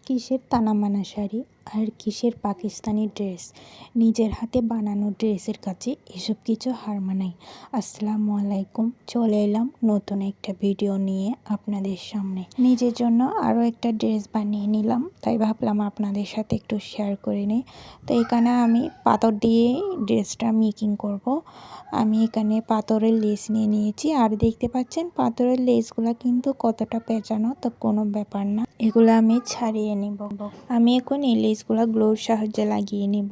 কিসের তানামানা শাড়ি আর কিসের পাকিস্তানি ড্রেস, নিজের হাতে বানানো ড্রেসের কাছে এসব কিছু হার মানায়। আসসালামু আলাইকুম, চলে এলাম নতুন একটা ভিডিও নিয়ে আপনাদের সামনে। নিজের জন্য আরও একটা ড্রেস বানিয়ে নিলাম, তাই ভাবলাম আপনাদের সাথে একটু শেয়ার করে নিই। তো এখানে আমি পাথর দিয়ে ড্রেসটা মেকিং করব। আমি এখানে পাথরের লেস নিয়ে নিয়েছি, আর দেখতে পাচ্ছেন পাথরের লেসগুলো কিন্তু কতটা পেঁচানো, তো কোনো ব্যাপার না, এগুলো আমি ছাড়িয়ে নিব। আমি এখন এই লেসগুলো গ্লোর সাহায্যে লাগিয়ে নিব।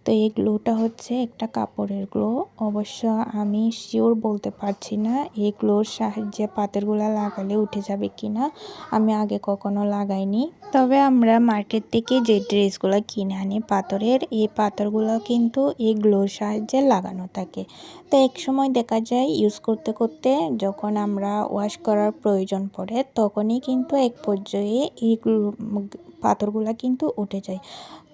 তো এই গ্লোটা হচ্ছে একটা কাপড়ের গ্লো, অবশ্য আমি শিওর বলতে পারছি না এই গ্লোর সাহায্যে পাথরগুলো লাগালে উঠে যাবে কিনা, আমি আগে কখনো লাগাইনি। তবে আমরা মার্কেট থেকে যে ড্রেসগুলো কিনে আনি পাথরের, এই পাথরগুলো কিন্তু এই গ্লোর সাহায্যে লাগানো থাকে। তো এক সময় দেখা যায় ইউজ করতে করতে যখন আমরা ওয়াশ করার প্রয়োজন পড়ে, তখনই কিন্তু এক পর্যায়ে এই পাথরগুলো কিন্তু উঠে যায়।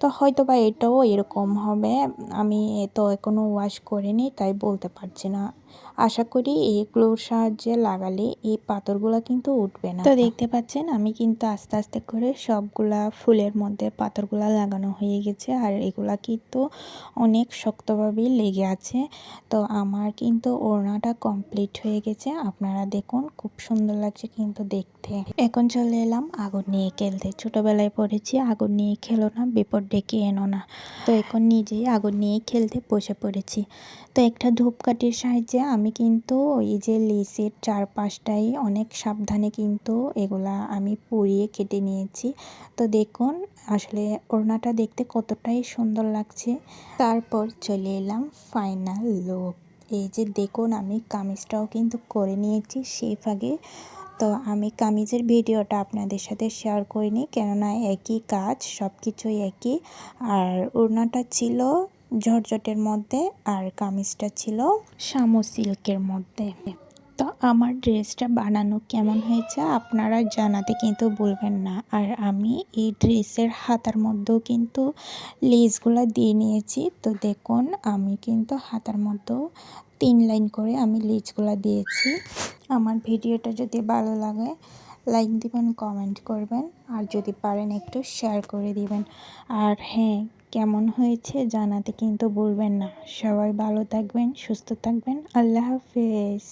তো হয়তো বা এটাও এরকম হবে, আমি তো এখনও ওয়াশ করিনি তাই বলতে পারছি না। আশা করি এগুলোর সাহায্যে লাগালে এই পাথরগুলো কিন্তু উঠবে না। তো দেখতে পাচ্ছেন আমি কিন্তু আস্তে আস্তে করে সবগুলা ফুলের মধ্যে পাথরগুলা লাগানো হয়ে গেছে, আর এগুলা কিন্তু অনেক শক্তভাবেই লেগে আছে। তো আমার কিন্তু ওড়নাটা কমপ্লিট হয়ে গেছে, আপনারা দেখুন খুব সুন্দর লাগছে কিন্তু দেখতে। এখন চলে এলাম আগুন নিয়ে খেলতে। ছোটবেলায় পড়েছি আগুন নিয়ে খেলো না, বিপদ ডেকে এনো না। তো এখন নিজেই আগুন নিয়ে খেলতে বসে পড়েছি। তো একটা ধূপকাঠির সাহায্যে আমি কিন্তু এই যে লেসের চারপাশটাই অনেক সাবধানে কিন্তু এগুলা আমি পুড়িয়ে কেটে নিয়েছি। তো দেখুন আসলে ওড়নাটা দেখতে কতটাই সুন্দর লাগছে। তারপর চলে এলাম ফাইনাল লুক। এই যে দেখুন আমি কামিজটাও কিন্তু করে নিয়েছি শেপ আগে। তো আমি কামিজের ভিডিওটা আপনাদের সাথে শেয়ার করিনি, কেননা একই কাজ, সব কিছুই একই। আর ওড়নাটা ছিল জর্জটের মধ্যে আর কামিজটা ছিল শামু সিল্কের মধ্যে। তো আমার ড্রেসটা বানানো কেমন হয়েছে আপনারা জানাতে কিন্তু ভুলবেন না। আর আমি এই ড্রেসের হাতার মধ্যেও কিন্তু লেসগুলো দিয়ে নিয়েছি। তো দেখুন আমি কিন্তু হাতার মধ্যেও 3 লাইন করে আমি লেসগুলো দিয়েছি। আমার ভিডিওটা যদি ভালো লাগে লাইক দিবেন, কমেন্ট করবেন, আর যদি পারেন একটু শেয়ার করে দিবেন। আর হ্যাঁ, কেমন হয়েছে জানাতে কিন্তু ভুলবেন না। সবাই ভালো থাকবেন, সুস্থ থাকবেন। আল্লাহ হাফেজ।